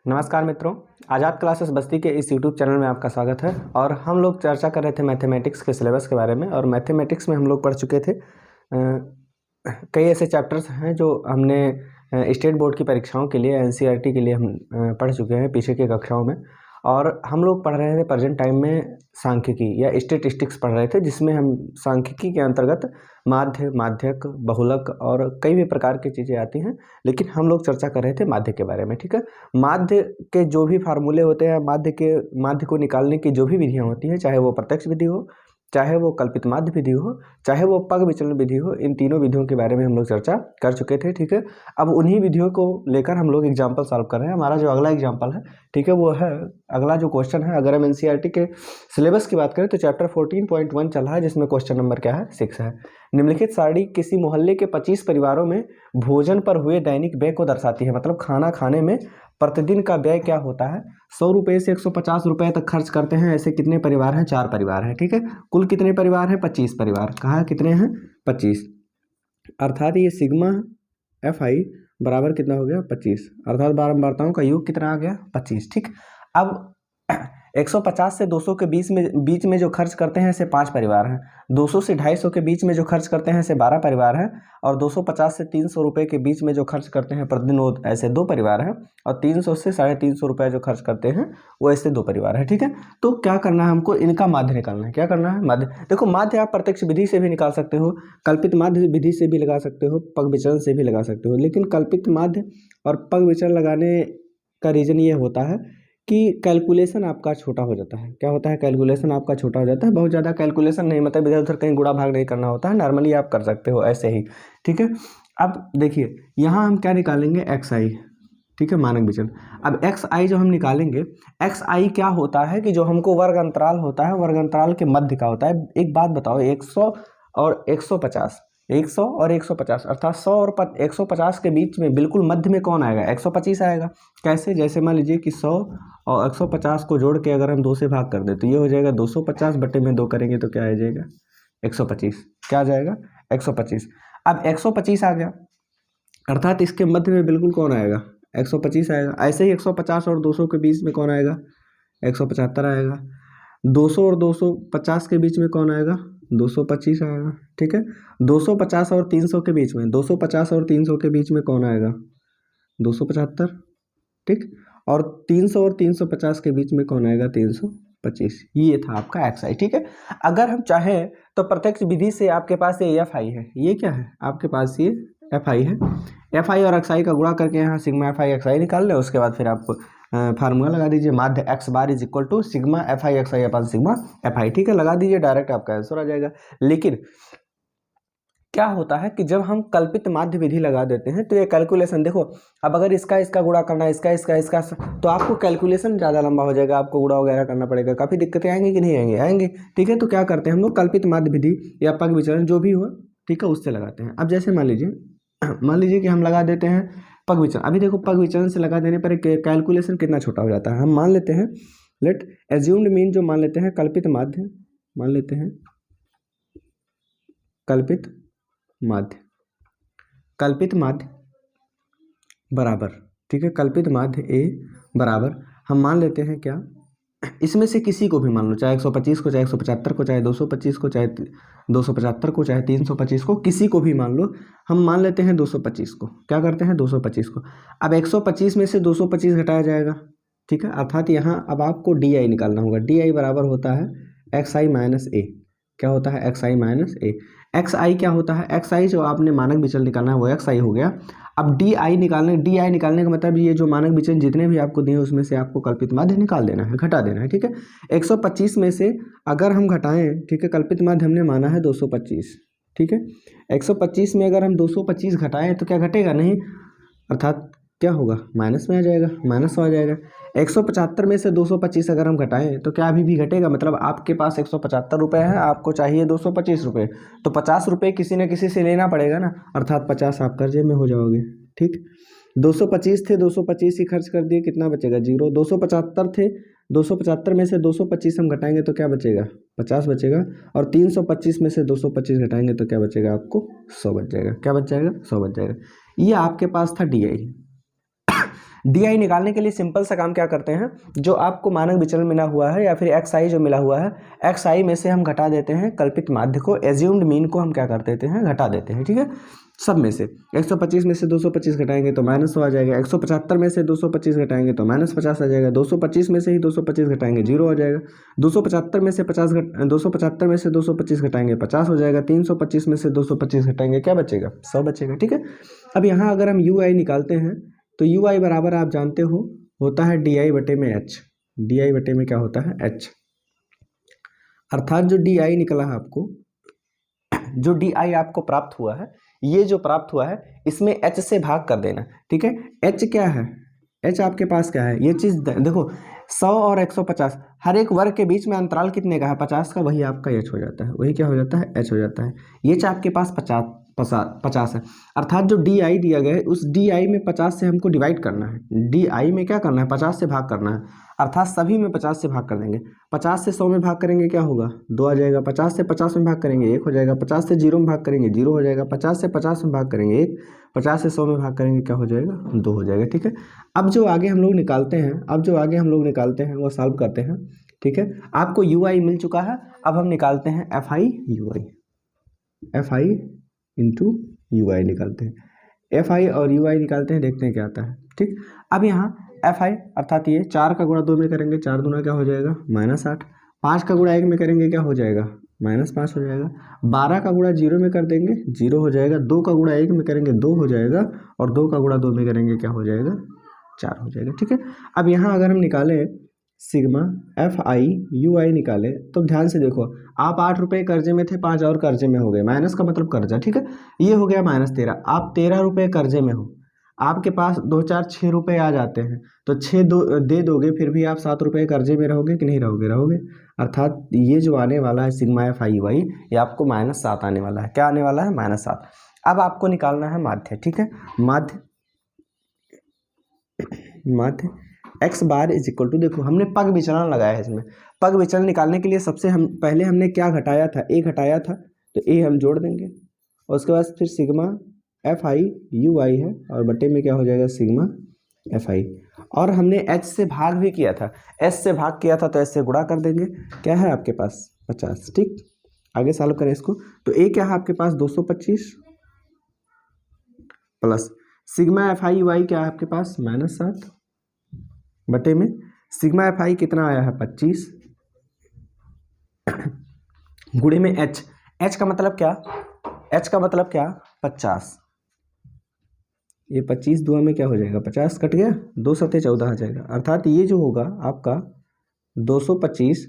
नमस्कार मित्रों, आज़ाद क्लासेस बस्ती के इस यूट्यूब चैनल में आपका स्वागत है। और हम लोग चर्चा कर रहे थे मैथमेटिक्स के सिलेबस के बारे में। और मैथमेटिक्स में हम लोग पढ़ चुके थे कई ऐसे चैप्टर्स हैं जो हमने स्टेट बोर्ड की परीक्षाओं के लिए एनसीईआरटी के लिए हम पढ़ चुके हैं पीछे की कक्षाओं में। और हम लोग पढ़ रहे थे प्रेजेंट टाइम में सांख्यिकी या स्टेटिस्टिक्स पढ़ रहे थे, जिसमें हम सांख्यिकी के अंतर्गत माध्य, माध्यक, बहुलक और कई भी प्रकार की चीज़ें आती हैं। लेकिन हम लोग चर्चा कर रहे थे माध्य के बारे में। ठीक है, माध्य के जो भी फार्मूले होते हैं, माध्य को निकालने की जो भी विधियाँ होती हैं, चाहे वो प्रत्यक्ष विधि हो, चाहे वो कल्पित माध्य विधि हो, चाहे वो पग विचलन विधि हो, इन तीनों विधियों के बारे में हम लोग चर्चा कर चुके थे। ठीक है, अब उन्हीं विधियों को लेकर हम लोग एग्जाम्पल सॉल्व कर रहे हैं। हमारा जो अगला एग्जाम्पल है, ठीक है, वो है अगला जो क्वेश्चन है। अगर हम एनसीईआरटी के सिलेबस की बात करें तो चैप्टर 14.1 चल रहा है, जिसमें क्वेश्चन नंबर क्या है, 6 है। निम्नलिखित सारणी किसी मोहल्ले के 25 परिवारों में भोजन पर हुए दैनिक व्यय को दर्शाती है। मतलब खाना खाने में प्रतिदिन का व्यय क्या होता है। 100 रुपये से 150 रुपये तक खर्च करते हैं। ऐसे कितने परिवार हैं? 4 परिवार हैं। ठीक है, कुल कितने परिवार हैं? 25 परिवार। कहाँ कितने हैं? 25। अर्थात ये सिग्मा एफ आई बराबर कितना हो गया? 25। अर्थात बारंबारताओं का योग कितना आ गया? 25। ठीक, अब 150 से 200 के बीच में जो खर्च करते हैं ऐसे 5 परिवार हैं। 200 से 250 के बीच में जो खर्च करते हैं ऐसे 12 परिवार हैं। और 250 से 300 रुपये के बीच में जो खर्च करते हैं प्रतिदिन वो ऐसे 2 परिवार हैं। और 300 से 350 रुपये जो खर्च करते हैं वो ऐसे 2 परिवार हैं। ठीक है, तो क्या करना है हमको? इनका माध्य निकालना है। क्या करना है? माध्य। देखो, माध्य आप प्रत्यक्ष विधि से भी निकाल सकते हो, कल्पित माध्य विधि से भी लगा सकते हो, पग विचलन से भी लगा सकते हो। लेकिन कल्पित माध्य और पग विचलन लगाने का रीज़न ये होता है कि कैलकुलेशन आपका छोटा हो जाता है। क्या होता है? कैलकुलेशन आपका छोटा हो जाता है। बहुत ज़्यादा कैलकुलेशन नहीं, मतलब इधर उधर कहीं गुणा भाग नहीं करना होता है। नॉर्मली आप कर सकते हो ऐसे ही। ठीक है, अब देखिए यहाँ हम क्या निकालेंगे? एक्स आई। ठीक है, मानक विचलन। अब एक्स आई जो हम निकालेंगे, एक्स आई क्या होता है कि जो हमको वर्ग अंतराल होता है, वर्ग अंतराल के मध्य का होता है। एक बात बताओ, 100 और 150, 100 और 150 अर्थात 100 और 150 के बीच में बिल्कुल मध्य में कौन आएगा? 125 आएगा। कैसे? जैसे मान लीजिए कि 100 और 150 को जोड़ के अगर हम 2 से भाग कर दे तो ये हो जाएगा 250 बटे में 2 करेंगे तो क्या आ जाएगा? 125। क्या आ जाएगा? 125। अब 125 आ गया, अर्थात इसके मध्य में बिल्कुल कौन आएगा? 125 आएगा। ऐसे ही 150 और 200 के बीच में कौन आएगा? 175 आएगा। 200 और 250 के बीच में कौन आएगा? 225 आएगा। ठीक है, 250 और 300 के बीच में, 250 और 300 के बीच में कौन आएगा? 275। ठीक, और 300 और 350 के बीच में कौन आएगा? 325। ये था आपका एक्स आई। ठीक है, अगर हम चाहें तो प्रत्यक्ष विधि से आपके पास ये एफ आई है। ये क्या है? आपके पास ये एफ आई है। एफ आई और एक्स आई का गुणा करके यहाँ सिग्मा एफ आई एक्स आई निकाल लें। उसके बाद फिर आप फार्मूला लगा दीजिए, माध्य x bar is equal to sigma F i x i upon sigma F i. ठीक है, लगा दीजिए, डायरेक्ट आपका आंसर आ जाएगा। लेकिन क्या होता है कि जब हम कल्पित माध्य विधि लगा देते हैं तो ये कैलकुलेशन देखो, अब अगर इसका गुणा करना है, इसका तो आपको कैलकुलेशन ज़्यादा लंबा हो जाएगा, आपको गुणा वगैरह करना पड़ेगा, काफ़ी दिक्कतें आएंगी कि नहीं आएंगी? आएंगे। ठीक है, तो क्या करते हैं हम लोग? कल्पित माध्य विधि या पग विचलन जो भी हो, ठीक है, उससे लगाते हैं। अब जैसे मान लीजिए कि हम लगा देते हैं पग विचलन। अभी देखो, पग विचलन से लगा देने पर कैलकुलेशन कितना छोटा हो जाता है। हम मान लेते हैं, लेट एज्यूम्ड मीन जो मान लेते हैं कल्पित माध्य, मान लेते हैं कल्पित माध्य बराबर, ठीक है, कल्पित माध्य ए बराबर हम मान लेते हैं क्या? इसमें से किसी को भी मान लो, चाहे 125 को, चाहे 175 को, चाहे 225 को, चाहे 275 को, चाहे 325 को, किसी को भी मान लो। हम मान लेते हैं 225 को। क्या करते हैं? 225 को। अब 125 में से 225 घटाया जाएगा। ठीक है, अर्थात यहाँ अब आपको डी आई निकालना होगा। डी आई बराबर होता है एक्स आई माइनस ए। क्या होता है? एक्स आई माइनस ए। एक्स आई क्या होता है? एक्स आई जो आपने मानक विचलन निकालना है वो एक्स आई हो गया। अब डी आई निकालने का मतलब ये जो मानक विचलन जितने भी आपको दिए उसमें से आपको कल्पित माध्य निकाल देना है, घटा देना है। ठीक है, 125 में से अगर हम घटाएं, ठीक है, कल्पित माध्य हमने माना है 225। ठीक है, 125 में अगर हम 225 घटाएं तो क्या घटेगा? नहीं, अर्थात क्या होगा? माइनस में आ जाएगा, माइनस हो जाएगा। 175 में से 225 अगर हम घटाएं तो क्या अभी भी घटेगा? मतलब आपके पास 175 रुपये है, आपको चाहिए 225 रुपये, तो 50 रुपये किसी न किसी से लेना पड़ेगा ना, अर्थात 50 आप कर्जे में हो जाओगे। ठीक, 225 थे, 225 ही खर्च कर दिए, कितना बचेगा? 0। 275 थे, 275 में से 225 हम घटाएंगे तो क्या बचेगा? 50 बचेगा। और 325 में से 225 घटाएंगे तो क्या बचेगा? आपको 100 बच जाएगा। क्या बच जाएगा? 100 बच जाएगा। ये आपके पास था डी आई। डी आई निकालने के लिए सिंपल सा काम क्या करते हैं, जो आपको मानक विचलन मिला हुआ है या फिर एक्स आई जो मिला हुआ है, एक्स आई में से हम घटा देते हैं कल्पित माध्य को, एज्यूम्ड मीन को हम क्या कर देते हैं, घटा देते हैं। ठीक है, सब में से 125 में से 225 घटाएंगे तो -100 आ जाएगा, 175 में से 225 घटाएंगे तो -50 आ जाएगा, 225 में से ही 225 घटाएंगे 0 हो जाएगा, 275 में से 275 में से 225 घटाएंगे 50 हो जाएगा, 325 में से 225 घटाएंगे क्या बचेगा, 100 बचेगा। ठीक है, अब यहाँ अगर हम यू आई निकालते हैं तो यू आई बराबर आप जानते हो होता है डी आई बटे में एच, डी आई बटे में क्या होता है, एच। अर्थात जो डी आई निकला है आपको, जो डी आई आपको प्राप्त हुआ है, ये जो प्राप्त हुआ है इसमें एच से भाग कर देना। ठीक है, एच क्या है, एच आपके पास क्या है, ये चीज़ देखो 100 और 150 हर एक वर्ग के बीच में अंतराल कितने का है, 50 का, वही आपका एच हो जाता है, वही क्या हो जाता है, एच हो जाता है। ये आपके पास 50 है, अर्थात जो डी आई दिया गया है उस डी आई में 50 से हमको डिवाइड करना है, डी आई में क्या करना है, 50 से भाग करना है, अर्थात सभी में 50 से भाग कर देंगे। 50 से 100 में भाग करेंगे क्या होगा, 2 आ जाएगा, 50 से 50 में भाग करेंगे 1 हो जाएगा, 50 से 0 में भाग करेंगे 0 हो जाएगा, 50 से 50 में भाग करेंगे 1, 50 से 100 में भाग करेंगे क्या हो जाएगा, 2 हो जाएगा। ठीक है, अब जो आगे हम लोग निकालते हैं, वो सॉल्व करते हैं। ठीक है, आपको यू आई मिल चुका है, अब हम निकालते हैं F I U I, F I into U I निकालते हैं, एफ आई और यू आई निकालते हैं, देखते हैं क्या आता है। ठीक, अब यहाँ एफ आई अर्थात ये 4 का गुणा 2 में करेंगे, 4 दूना क्या हो जाएगा, -8, 5 का गुणा 1 में करेंगे क्या हो जाएगा, -5 हो जाएगा, 12 का गुणा 0 में कर देंगे 0 हो जाएगा, 2 का गुणा 1 में करेंगे 2 हो जाएगा, और 2 का गुणा 2 में करेंगे क्या हो जाएगा, 4 हो जाएगा। ठीक है, अब यहाँ अगर हम निकालें सिग्मा एफ आई यू आई निकाले तो ध्यान से देखो, आप 8 रुपये कर्जे में थे, 5 और कर्जे में हो गए, माइनस का मतलब कर्जा। ठीक है, ये हो गया -13, आप 13 रुपये कर्जे में हो, आपके पास 2 4 6 रुपये आ जाते हैं तो 6 दे दोगे, फिर भी आप 7 रुपये कर्जे में रहोगे कि नहीं रहोगे, रहोगे। अर्थात ये जो आने वाला है सिग्मा एफ आई वाई, ये आपको -7 आने वाला है, क्या आने वाला है, -7। अब आपको निकालना है माध्य। ठीक है, माध्य x bar is equal to, देखो हमने पग विचलन लगाया है इसमें, पग विचलन निकालने के लिए सबसे पहले हमने क्या घटाया था, ए घटाया था, तो ए हम जोड़ देंगे, और उसके बाद फिर सिग्मा एफ आई यू आई है, और बटे में क्या हो जाएगा, सिग्मा एफ आई, और हमने एच से भाग भी किया था, एस से भाग किया था तो एस से गुणा कर देंगे, क्या है आपके पास 50। ठीक, आगे सॉल्व करें इसको, तो ए क्या है आपके पास 225 plus sigma F I U I क्या है आपके पास -7 बटे में सिग्मा एफ आई कितना आया है 25 गुणे में एच, एच का मतलब क्या, एच का मतलब क्या 50, ये 25 दुआ में क्या हो जाएगा 50 कट गया, 2 सत्ते 14 आ जाएगा, अर्थात ये जो होगा आपका 225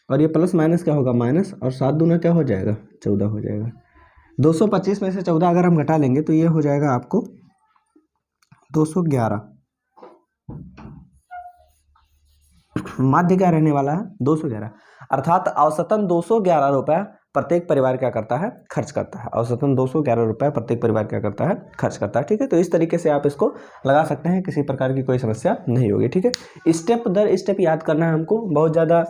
और ये प्लस माइनस क्या होगा माइनस, और 7 दूना क्या हो जाएगा 14 हो जाएगा। 225 में से 14 अगर हम घटा लेंगे तो ये हो जाएगा आपको 211, माध्य क्या रहने वाला है 211, अर्थात औसतन 211 रुपये प्रत्येक परिवार क्या करता है, खर्च करता है, औसतन 211 रुपये प्रत्येक परिवार क्या करता है, खर्च करता है। ठीक है, तो इस तरीके से आप इसको लगा सकते हैं, किसी प्रकार की कोई समस्या नहीं होगी। ठीक है, स्टेप दर स्टेप याद करना है हमको, बहुत ज़्यादा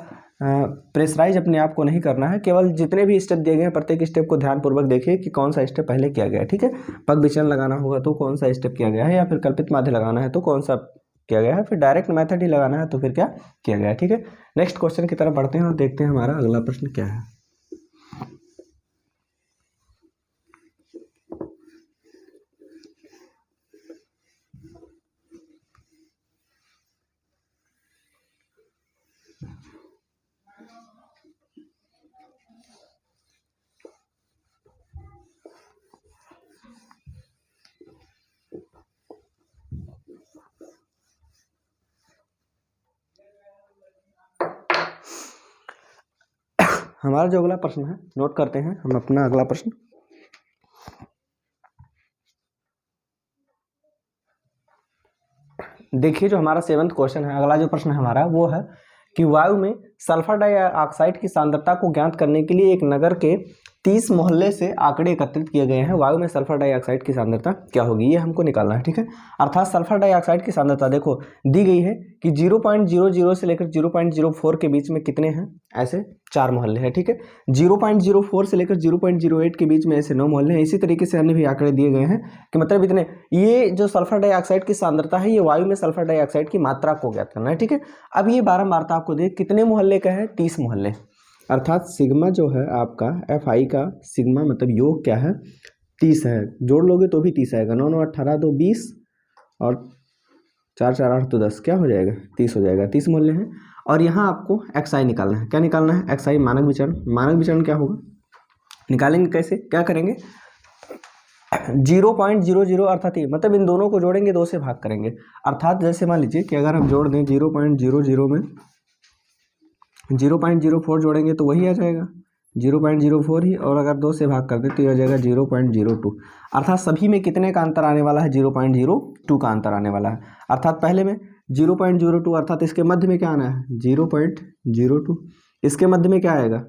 प्रेशराइज अपने आप को नहीं करना है, केवल जितने भी स्टेप दिए गए हैं प्रत्येक स्टेप को ध्यानपूर्वक देखिए कि कौन सा स्टेप पहले किया गया है। ठीक है, पग विचलन लगाना होगा तो कौन सा स्टेप किया गया है, या फिर कल्पित माध्य लगाना है तो कौन सा किया गया है, फिर डायरेक्ट मेथड ही लगाना है तो फिर क्या किया गया है। ठीक है, नेक्स्ट क्वेश्चन की तरफ बढ़ते हैं और देखते हैं हमारा अगला प्रश्न क्या है। हमारा जो अगला प्रश्न है नोट करते हैं हम अपना अगला प्रश्न। देखिए जो हमारा 7वां क्वेश्चन है, अगला जो प्रश्न हमारा वो है कि वायु में सल्फर डाइऑक्साइड की सांद्रता को ज्ञात करने के लिए एक नगर के 30 मोहल्ले से आंकड़े एकत्रित किए गए हैं। वायु में सल्फर डाइऑक्साइड की सांद्रता क्या होगी, ये हमको निकालना है, ठीक है। अर्थात सल्फर डाइऑक्साइड की सांद्रता देखो दी गई है कि 0.00 से लेकर 0.04 के बीच में कितने हैं, ऐसे 4 मोहल्ले हैं, ठीक है। 0.04 से लेकर 0.08 के बीच में ऐसे 9 मोहल्ले हैं। इसी तरीके से अन्य भी आंकड़े दिए गए हैं कि मतलब इतने, ये जो सल्फर डाइऑक्साइड की सांद्रता है ये वायु में सल्फर डाइऑक्साइड की मात्रा को ज्ञात करना है, ठीक है। अब ये बारंबारता आपको देख कितने मोहल्ले का है, 30 मोहल्ले। अर्थात सिग्मा जो है आपका FI का सिग्मा मतलब योग क्या है, 30 है। जोड़ लोगे तो भी 30 आएगा, 9 9 18 2 20 और 4 4 8 तो 10, क्या हो जाएगा 30 हो जाएगा। 30 मोहल्ले हैं। और यहाँ आपको XI निकालना है। क्या निकालना है, XI मानक विचरण। मानक विचरण क्या होगा, निकालेंगे कैसे, क्या करेंगे, 0.00 अर्थात ये मतलब इन दोनों को जोड़ेंगे, 2 से भाग करेंगे। अर्थात जैसे मान लीजिए कि अगर हम जोड़ दें 0.00 में 0.04 जोड़ेंगे तो वही आ जाएगा 0.04 ही, और अगर 2 से भाग कर दें तो ये आ जाएगा 0.02। अर्थात सभी में कितने का अंतर आने वाला है, 0.02 का अंतर आने वाला है। अर्थात पहले में 0.02 अर्थात इसके मध्य में क्या आना है 0.02, इसके मध्य में क्या आएगा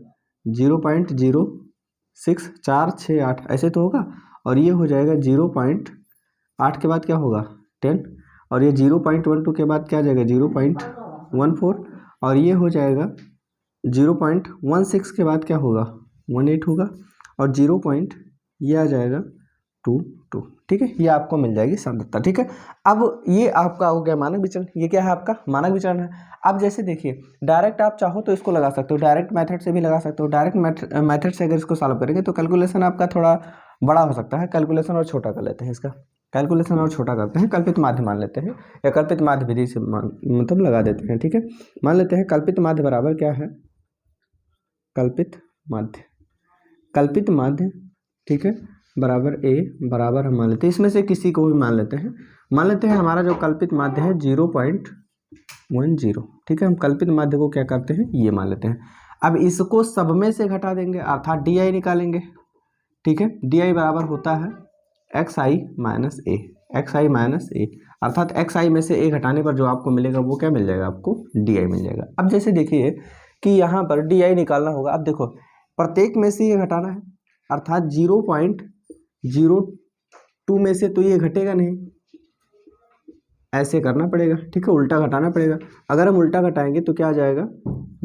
0.06 4 6 8 ऐसे तो होगा, और ये हो जाएगा 0.8 के बाद क्या होगा 10, और ये 0.12 के बाद क्या आ जाएगा 0.14, और ये हो जाएगा 0.16 के बाद क्या होगा 18 होगा, और ये आ जाएगा 22, ठीक है। ये आपको मिल जाएगी सांद्रता, ठीक है। अब ये आपका हो गया मानक विचरण, ये क्या है आपका मानक विचरण है। अब जैसे देखिए डायरेक्ट आप चाहो तो इसको लगा सकते हो, डायरेक्ट मेथड से भी लगा सकते हो। डायरेक्ट मेथड से अगर इसको सॉल्व करेंगे तो कैलकुलेशन आपका थोड़ा बड़ा हो सकता है। कैलकुलेशन और छोटा कर लेते हैं, इसका कैलकुलेशन और छोटा करते हैं, कल्पित माध्य मान लेते हैं, या कल्पित माध्य विधि से मतलब लगा देते हैं, ठीक है। मान लेते हैं कल्पित माध्य बराबर क्या है, कल्पित माध्य, ठीक है, बराबर A बराबर हम मान लेते हैं, इसमें से किसी को भी मान लेते हैं हमारा जो कल्पित माध्य है 0.10, ठीक है। हम कल्पित माध्य को क्या करते हैं, ये मान लेते हैं। अब इसको सब में से घटा देंगे अर्थात DI निकालेंगे, ठीक है। DI बराबर होता है XI माइनस A, अर्थात XI में से A घटाने पर जो आपको मिलेगा वो क्या मिल जाएगा, आपको DI मिल जाएगा। अब जैसे देखिए कि यहाँ पर DI निकालना होगा। अब देखो प्रत्येक में से ये घटाना है, अर्थात 0.02 में से तो ये घटेगा नहीं, ऐसे करना पड़ेगा, ठीक है, उल्टा घटाना पड़ेगा। अगर हम उल्टा घटाएंगे तो क्या आ जाएगा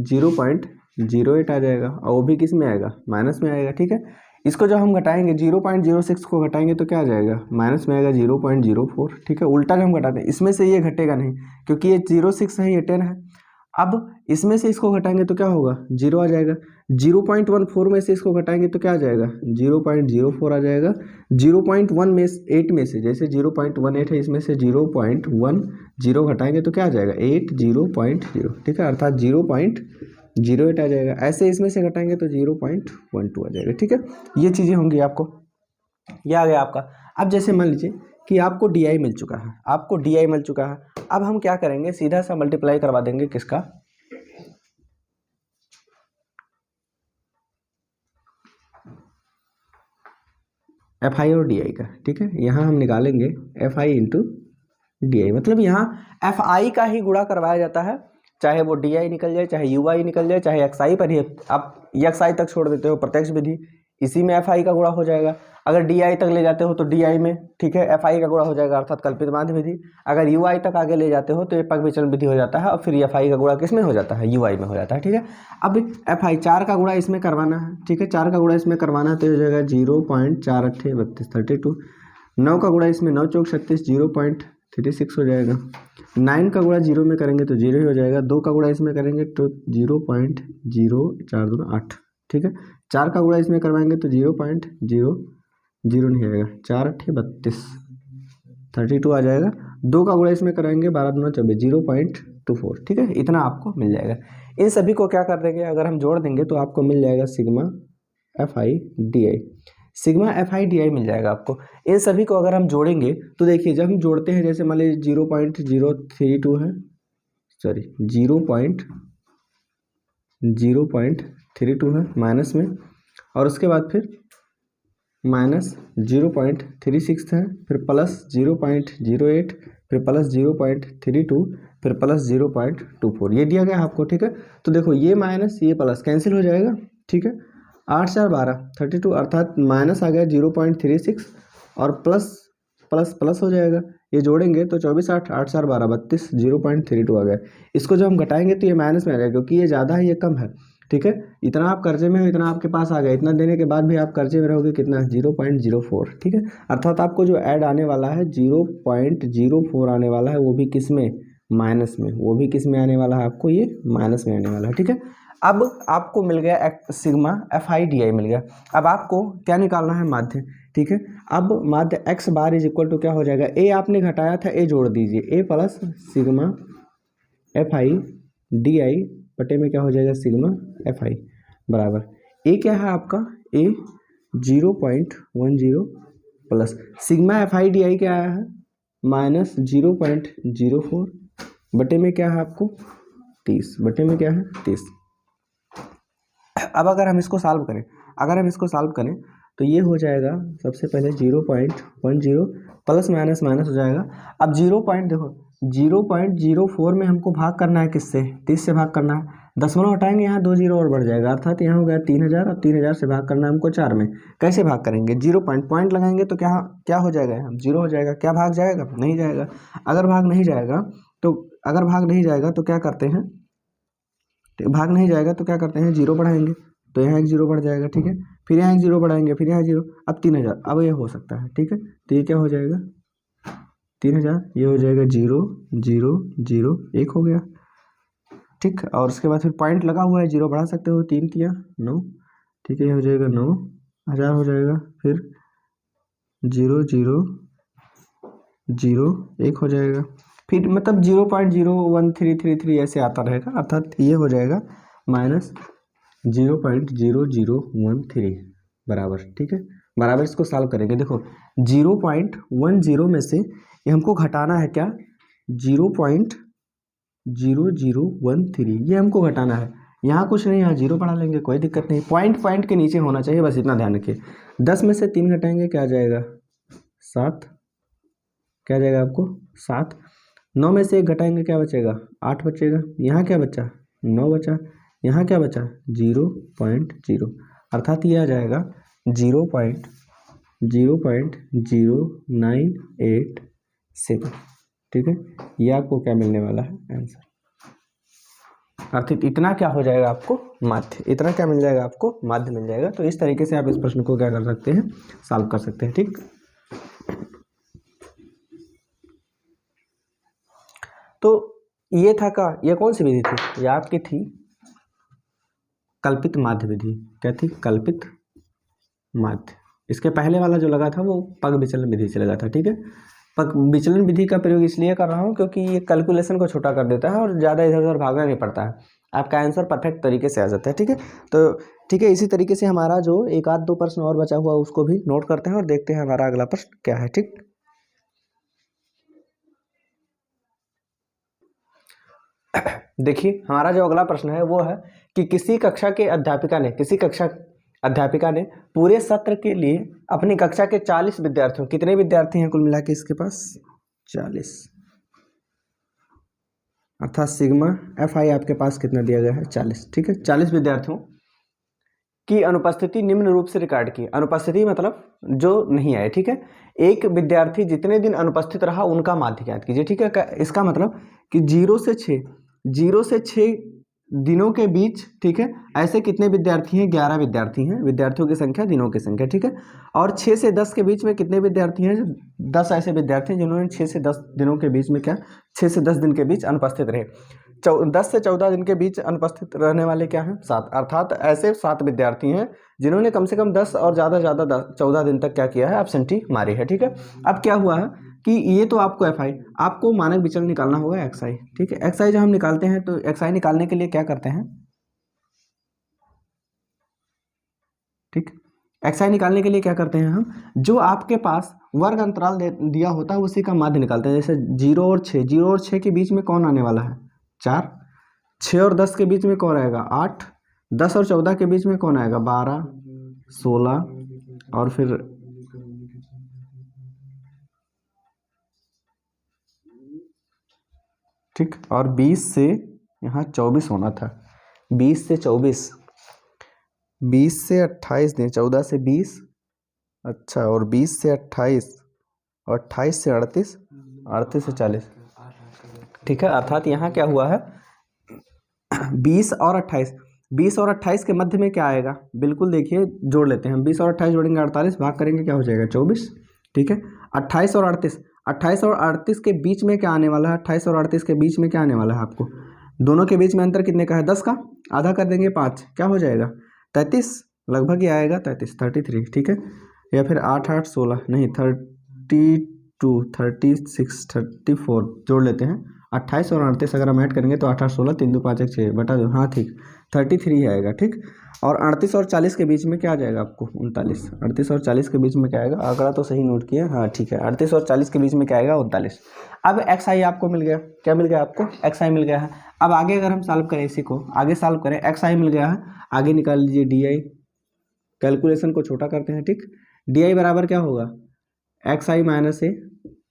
0.08 आ जाएगा, और वो भी किस में आएगा, माइनस में आएगा, ठीक है। इसको जब हम घटाएंगे 0.06 को घटाएंगे तो क्या आ जाएगा, माइनस में आएगा 0.04, ठीक है। उल्टा जब हम घटाते हैं इसमें से ये घटेगा नहीं क्योंकि ये 0.6 है, ये 10 है। अब इसमें से इसको घटाएंगे तो क्या होगा 0 आ जाएगा। 0.14 में से इसको घटाएंगे तो क्या आ जाएगा 0.04 आ जाएगा। 0.18 में से जैसे 0.18 है, इसमें से 0.10 घटाएंगे तो क्या आ जाएगा 0.0, ठीक है, अर्थात 0.08 आ जाएगा। ऐसे इसमें से घटाएंगे तो 0.12 आ जाएगा, ठीक है। ये चीज़ें होंगी आपको, ये आ गया आपका। अब जैसे मान लीजिए कि आपको DI मिल चुका है, अब हम क्या करेंगे, सीधा सा मल्टीप्लाई करवा देंगे किसका, FI और DI का, ठीक है। यहाँ हम निकालेंगे FI इंटू DI, मतलब यहाँ FI का ही गुणा करवाया जाता है, चाहे वो DI निकल जाए, चाहे UI निकल जाए, चाहे XI पर ही आप XI तक छोड़ देते हो, प्रत्यक्ष विधि इसी में FI का गुणा हो जाएगा। अगर DI तक ले जाते हो तो DI में, ठीक है, FI का गुणा हो जाएगा अर्थात कल्पित माध्य विधि। अगर UI तक आगे ले जाते हो तो ये पग विचलन विधि हो जाता है, और फिर FI का गुणा किस में हो जाता है, UI में हो जाता है, ठीक है। अब FI 4 का गुणा इसमें करवाना है, ठीक है, 4 का गुणा इसमें करवाना है तो हो जाएगा 0.4832, 32। 9 का गुणा इसमें 9 चौक 36, 0.36 हो जाएगा। 9 का गुणा 0 में करेंगे तो 0 ही हो जाएगा। 2 का गुणा इसमें करेंगे तो 0.0428, ठीक है। 4 का गुणा इसमें करवाएंगे तो 0.00 नहीं आएगा, 4 8 32, 32 आ जाएगा। 2 का गुणा इसमें कराएंगे 12 2 24, 0.24, ठीक है। इतना आपको मिल जाएगा। इन सभी को क्या कर देंगे, अगर हम जोड़ देंगे तो आपको मिल जाएगा सिग्मा FI DI मिल जाएगा आपको। इन सभी को अगर हम जोड़ेंगे तो देखिए जब हम जोड़ते हैं, जैसे मान लीजिए 0.032 है, सॉरी 0.32 है माइनस में, और उसके बाद फिर माइनस 0.36 है, फिर प्लस 0.08, फिर प्लस 0.32, फिर प्लस 0.24, ये दिया गया है आपको, ठीक है। तो देखो ये माइनस ये प्लस कैंसिल हो जाएगा, ठीक है। 8 4 12 32, अर्थात माइनस आ गया 0.36 और प्लस प्लस प्लस हो जाएगा, ये जोड़ेंगे तो 24 8 8 4 12 32, 0.32 आ गया। इसको जब हम घटाएंगे तो ये माइनस में आ जाएगा, क्योंकि ये ज़्यादा है ये कम है, ठीक है। इतना आप कर्जे में हो, इतना आपके पास आ गया, इतना देने के बाद भी आप कर्जे में रहोगे, कितना 0.04, ठीक है। अर्थात आपको जो ऐड आने वाला है 0.04 आने वाला है, वो भी किस में, माइनस में, वो भी किस में आने वाला है आपको, ये माइनस में आने वाला है, ठीक है। अब आपको मिल गया सिग्मा FI/DI मिल गया। अब आपको क्या निकालना है, माध्य, ठीक है। अब माध्य x bar is equal to क्या हो जाएगा, a आपने घटाया था, a जोड़ दीजिए, a प्लस सिग्मा FI/DI बटे में क्या हो जाएगा, सिग्मा FI बराबर a क्या है आपका, a 0.10 प्लस सिग्मा FI/DI क्या आया है, माइनस 0.04 बटे में क्या है आपको 30, बटे में क्या है 30। अब अगर हम इसको सॉल्व करें, तो ये हो जाएगा सबसे पहले 0.10 प्लस माइनस माइनस हो जाएगा। अब 0.04 में हमको भाग करना है किससे, 30 से भाग करना है, दशमलव हटाएंगे, यहाँ 2 जीरो और बढ़ जाएगा, अर्थात यहाँ हो गया 3000, और 3000 से भाग करना है हमको 4 में। कैसे भाग करेंगे, 0 पॉइंट लगाएंगे तो क्या हो जाएगा, यहाँ 0 हो जाएगा, क्या भाग जाएगा, नहीं जाएगा। अगर भाग नहीं जाएगा तो क्या करते हैं, जीरो बढ़ाएंगे, तो यहाँ एक जीरो बढ़ जाएगा, ठीक है। फिर यहाँ एक जीरो बढ़ाएंगे, फिर यहाँ जीरो, अब 3000, अब ये हो सकता है, ठीक है। तो ये क्या हो जाएगा 3000, ये हो जाएगा 0 0 0 1 हो गया, ठीक। और उसके बाद फिर पॉइंट लगा हुआ है, जीरो बढ़ा सकते हो, 3 तिया 9, ठीक है, ये हो जाएगा 9000 हो जाएगा, फिर 0 0 0 1 हो जाएगा, फिर मतलब 0.01333 ऐसे आता रहेगा, अर्थात ये हो जाएगा माइनस 0.0013 बराबर, ठीक है। बराबर इसको सॉल्व करेंगे, देखो 0.10 में से ये हमको घटाना है क्या, 0.0013, ये हमको घटाना है, यहाँ कुछ नहीं, यहाँ जीरो बढ़ा लेंगे, कोई दिक्कत नहीं, पॉइंट के नीचे होना चाहिए, बस इतना ध्यान रखिए। 10 में से 3 घटाएंगे, क्या आ जाएगा 7, क्या आ जाएगा आपको 7। 9 में से 1 घटाएंगे, क्या बचेगा 8 बचेगा, यहाँ क्या बचा 9 बचा, यहाँ क्या बचा 0.0, अर्थात ये आ जाएगा 0.0987, ठीक है। ये आपको क्या मिलने वाला है, आंसर, अर्थात इतना क्या हो जाएगा आपको, माध्य, इतना क्या मिल जाएगा आपको, माध्य मिल जाएगा। तो इस तरीके से आप इस प्रश्न को क्या कर सकते हैं, सॉल्व कर सकते हैं, ठीक। तो ये था का, ये कौन सी विधि थी, ये आपकी थी कल्पित माध्य विधि, क्या थी, कल्पित माध्य। इसके पहले वाला जो लगा था वो पग विचलन विधि से लगा था, ठीक है। पग विचलन विधि का प्रयोग इसलिए कर रहा हूँ क्योंकि ये कैलकुलेशन को छोटा कर देता है और ज़्यादा इधर उधर भागना नहीं पड़ता है, आपका आंसर परफेक्ट तरीके से आ जाता है, ठीक है। तो ठीक है, इसी तरीके से हमारा जो एक आध दो प्रश्न और बचा हुआ उसको भी नोट करते हैं और देखते हैं हमारा अगला प्रश्न क्या है, ठीक। देखिए हमारा जो अगला प्रश्न है वो है कि किसी कक्षा अध्यापिका ने पूरे सत्र के लिए अपनी कक्षा के 40 विद्यार्थियों, कितने विद्यार्थी हैं कुल मिला के इसके पास 40, अर्थात सिग्मा FI आपके पास कितना दिया गया है 40, ठीक है। 40 विद्यार्थियों की अनुपस्थिति निम्न रूप से रिकॉर्ड की, अनुपस्थिति मतलब जो नहीं आए, ठीक है। एक विद्यार्थी जितने दिन अनुपस्थित रहा उनका माध्य ज्ञात कीजिए, ठीक है। इसका मतलब कि 0 से 6 दिनों के बीच, ठीक है, ऐसे कितने विद्यार्थी हैं, 11 विद्यार्थी हैं, विद्यार्थियों की संख्या दिनों की संख्या, ठीक है। और 6 से 10 के बीच में कितने विद्यार्थी हैं, 10 ऐसे विद्यार्थी हैं जिन्होंने 6 से 10 दिनों के बीच में 6 से 10 दिन के बीच अनुपस्थित रहे। 10 से 14 दिन के बीच अनुपस्थित रहने वाले क्या हैं 7, अर्थात ऐसे 7 विद्यार्थी हैं जिन्होंने कम से कम 10 और ज़्यादा 14 दिन तक क्या किया है, एब्सेंटी मारी है, ठीक है। अब क्या हुआ है कि ये तो आपको FI, आपको मानक विचलन निकालना होगा XI, ठीक है। XI जब हम निकालते हैं तो XI निकालने के लिए क्या करते हैं, ठीक, XI निकालने के लिए क्या करते हैं हम, जो आपके पास वर्ग अंतराल दिया होता है उसी का माध्य निकालते हैं। जैसे 0 और 6 के बीच में कौन आने वाला है 4, 6 और 10 के बीच में कौन आएगा 8, 10 और 14 के बीच में कौन आएगा 12 16, और फिर ठीक। और 20 से यहाँ 24 होना था, 20 से 24, 20 से 28 नहीं, 14 से 20, अच्छा, और 20 से 28 और 28 से 38, 38 से 40, ठीक है। अर्थात यहाँ क्या हुआ है 20 और 28, 20 और 28 के मध्य में क्या आएगा, बिल्कुल देखिए जोड़ लेते हैं हम, 20 और 28 जोड़ेंगे 48, भाग करेंगे क्या हो जाएगा 24, ठीक है। 28 और 38, 28 और 38 के बीच में क्या आने वाला है, 28 और 38 के बीच में क्या आने वाला है आपको, दोनों के बीच में अंतर कितने का है, 10 का, आधा कर देंगे 5, क्या हो जाएगा 33, लगभग ही आएगा 33, 33, ठीक है। या फिर 8 8 16 नहीं, 32 36 34 जोड़ लेते हैं, 28 और 38 अगर हम ऐड करेंगे तो 8 8 16 3 2 5 1 6 बटा 2, हाँ ठीक, 33 आएगा, ठीक। और 38 और 40 के बीच में क्या आ जाएगा आपको 39, 38 और 40 के बीच में क्या आएगा, आंकड़ा तो सही नोट किया, हाँ ठीक है, 38 और 40 के बीच में क्या आएगा 39। अब एक्स आई आपको मिल गया, क्या मिल गया आपको, एक्स आई मिल गया है। अब आगे अगर हम सॉल्व करें, इसी को आगे सॉल्व करें, एक्स आई मिल गया है, आगे निकाल लीजिए डी आई, कैलकुलेशन को छोटा करते हैं, ठीक। डी आई बराबर क्या होगा, एक्स आई माइनस ए,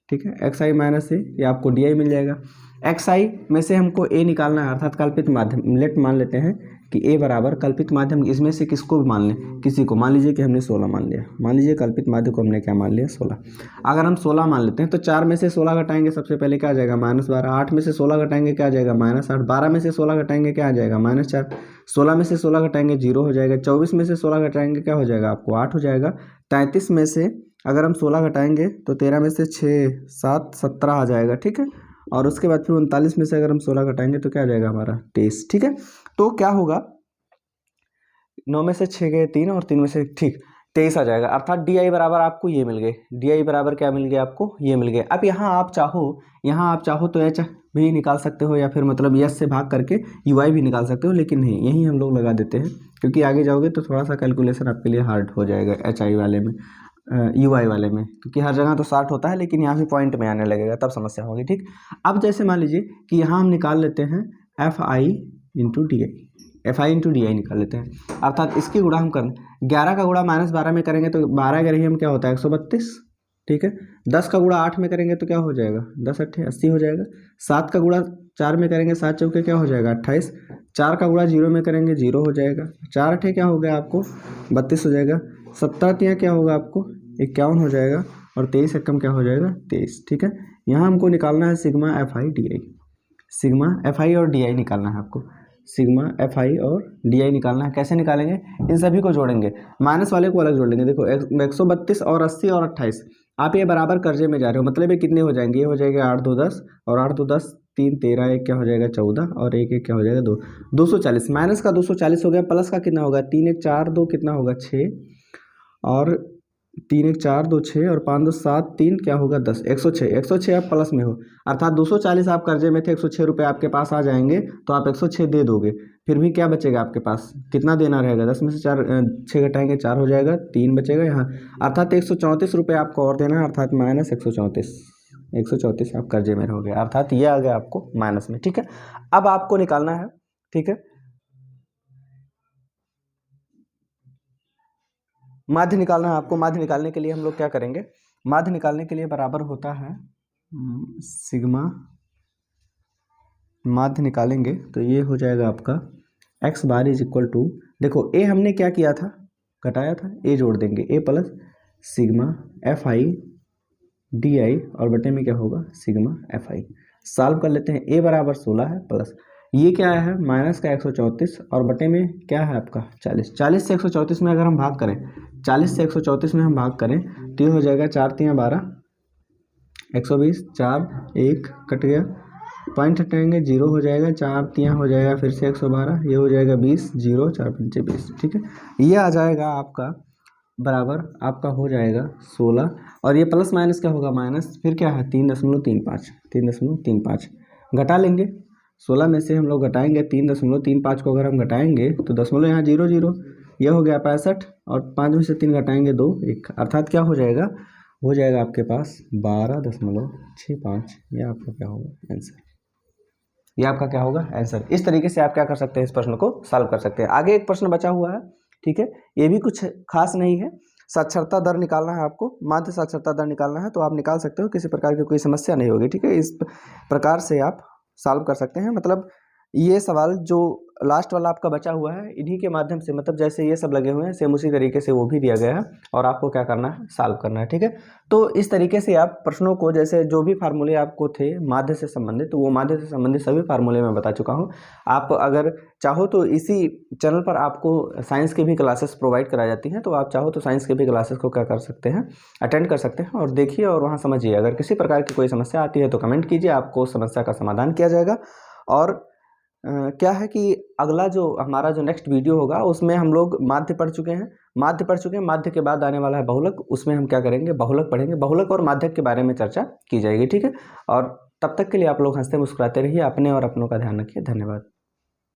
ठीक है, एक्स आई माइनस ए, ये आपको डी आई मिल जाएगा। एक्स आई में से हमको ए निकालना है, अर्थात कल्पित माध्यम, लेट मान लेते हैं कि ए बराबर कल्पित माध्यम, इसमें से किसको भी मान लें, किसी को, मान लीजिए कि हमने 16 मान लिया, मान लीजिए कल्पित माध्यम को हमने क्या मान लिया 16। अगर हम 16 मान लेते हैं तो 4 में से 16 घटाएंगे, सबसे पहले क्या आ जाएगा -12, 8 में से 16 घटाएंगे क्या आ जाएगा -8, 12 में से 16 घटाएंगे क्या आ जाएगा -4, 16 में से 16 घटाएंगे 0 हो जाएगा, 24 में से 16 घटाएंगे क्या हो जाएगा आपको 8 हो जाएगा, 33 में से अगर हम 16 घटाएंगे तो 13 में से 6 7 17 आ जाएगा, ठीक है। और उसके बाद फिर 39 में से अगर हम 16 घटाएंगे तो क्या आ जाएगा हमारा 23, ठीक है। तो क्या होगा, 9 में से 6 गए 3 और 3 में से, ठीक, 23 आ जाएगा। अर्थात डी आई बराबर आपको ये मिल गए, डी आई बराबर क्या मिल गया आपको, ये मिल गए। अब यहाँ आप चाहो तो एच भी निकाल सकते हो, या फिर मतलब यस से भाग करके यू आई भी निकाल सकते हो, लेकिन नहीं, यही हम लोग लगा देते हैं, क्योंकि आगे जाओगे तो थोड़ा सा कैलकुलेशन आपके लिए हार्ड हो जाएगा एच आई वाले में, यू आई वाले में, क्योंकि हर जगह तो 60 होता है, लेकिन यहाँ भी पॉइंट में आने लगेगा तब समस्या होगी, ठीक। अब जैसे मान लीजिए कि यहाँ हम निकाल लेते हैं F I into D I, F I into D I निकाल लेते हैं, अर्थात इसकी गुणा हम करें, 11 का गुणा -12 में करेंगे तो 12 करेंगे हम क्या होता है 132, ठीक है। 10 का गुणा 8 में करेंगे तो क्या हो जाएगा 10 8 80 हो जाएगा। 7 का गुणा 4 में करेंगे, 7 चौके क्या हो जाएगा 28। 4 का गुणा 0 में करेंगे 0 हो जाएगा। 4 8 क्या हो गया आपको 32 हो जाएगा। 17 तिया क्या होगा आपको 51 हो जाएगा, और 23 एकम क्या हो जाएगा 23, ठीक है। यहाँ हमको निकालना है sigma F I D I, sigma F I और डी आई निकालना है आपको, सिग्मा एफ आई और डी आई निकालना है। कैसे निकालेंगे, इन सभी को जोड़ेंगे, माइनस वाले को अलग जोड़ लेंगे। देखो 132 और 80 और 28, आप ये बराबर कर्जे में जा रहे हो, मतलब ये कितने हो जाएंगे, ये हो जाएगा 8 2 10 और 8 2 10 3 13, एक क्या हो जाएगा 14 और एक एक क्या हो जाएगा 2, 240। माइनस का 240 हो गया, प्लस का कितना होगा 3 1 4 2 कितना होगा 6, और 3 1 4 2 6 और 5 2 7 3 क्या होगा 10, 106। 106 आप प्लस में हो, अर्थात 240 आप कर्जे में थे, 106 रुपये आपके पास आ जाएंगे, तो आप 106 दे दोगे। फिर भी क्या बचेगा आपके पास, कितना देना रहेगा, 10 में से 6 घटाएंगे 4 हो जाएगा, 3 बचेगा यहाँ, अर्थात 134 रुपये आपको और देना है, अर्थात माइनस 134 आप कर्जे में रहोगे, अर्थात ये आ गया आपको माइनस में, ठीक है। अब आपको निकालना है, ठीक है, माध्य निकालना है आपको। माध्य निकालने के लिए हम लोग क्या करेंगे, माध्य निकालने के लिए बराबर होता है सिग्मा, माध्य निकालेंगे तो ये हो जाएगा आपका x bar is equal to, देखो ए हमने क्या किया था, घटाया था, ए जोड़ देंगे, A plus sigma F I D I और बटे में क्या होगा सिग्मा एफ आई। सॉल्व कर लेते हैं, ए बराबर 16 है, प्लस ये क्या है माइनस का 134 और बटे में क्या है आपका 40। 40 से 134 में अगर हम भाग करें, 40 से 134 में हम भाग करें तो ये हो जाएगा 4 3 12, 120, 4 1 कट गया, पॉइंट हटाएंगे 0 हो जाएगा, 4 3 हो जाएगा, फिर से 112, ये हो जाएगा 20, 0 4 5 20, ठीक है। ये आ जाएगा आपका बराबर, आपका हो जाएगा 16, और ये प्लस माइनस क्या होगा माइनस, फिर क्या है 3.35, 3.35 घटा लेंगे। 16 में से हम लोग घटाएंगे 3.35 को, अगर हम घटाएंगे तो दशमलव यहाँ 0 0, यह हो गया 65, और 5 में से 3 घटाएंगे 2 1, अर्थात क्या हो जाएगा, हो जाएगा आपके पास 12.65। ये आपका क्या होगा आंसर, ये आपका क्या होगा आंसर। इस तरीके से आप क्या कर सकते हैं, इस प्रश्न को सॉल्व कर सकते हैं। आगे एक प्रश्न बचा हुआ है, ठीक है, ये भी कुछ खास नहीं है, साक्षरता दर निकालना है आपको, माध्य साक्षरता दर निकालना है, तो आप निकाल सकते हो, किसी प्रकार की कोई समस्या नहीं होगी, ठीक है। इस प्रकार से आप सॉल्व कर सकते हैं। मतलब ये सवाल जो लास्ट वाला आपका बचा हुआ है, इन्हीं के माध्यम से, मतलब जैसे ये सब लगे हुए हैं सेम उसी तरीके से वो भी दिया गया है और आपको क्या करना है, सॉल्व करना है। ठीक है, तो इस तरीके से आप प्रश्नों को, जैसे जो भी फार्मूले आपको थे माध्य से संबंधित, तो वो माध्य से संबंधित सभी फार्मूले मैं बता चुका हूँ। आप अगर चाहो तो इसी चैनल पर आपको साइंस की भी क्लासेस प्रोवाइड कराई जाती हैं, तो आप चाहो तो साइंस की भी क्लासेस को क्या कर सकते हैं, अटेंड कर सकते हैं और देखिए और वहाँ समझिए। अगर किसी प्रकार की कोई समस्या आती है तो कमेंट कीजिए, आपको उस समस्या का समाधान किया जाएगा। और क्या है कि अगला जो हमारा जो नेक्स्ट वीडियो होगा उसमें हम लोग माध्य पढ़ चुके हैं, माध्य के बाद आने वाला है बहुलक, उसमें हम क्या करेंगे, बहुलक पढ़ेंगे, बहुलक और माध्यक के बारे में चर्चा की जाएगी। ठीक है, और तब तक के लिए आप लोग हंसते मुस्कुराते रहिए, अपने और अपनों का ध्यान रखिए। धन्यवाद।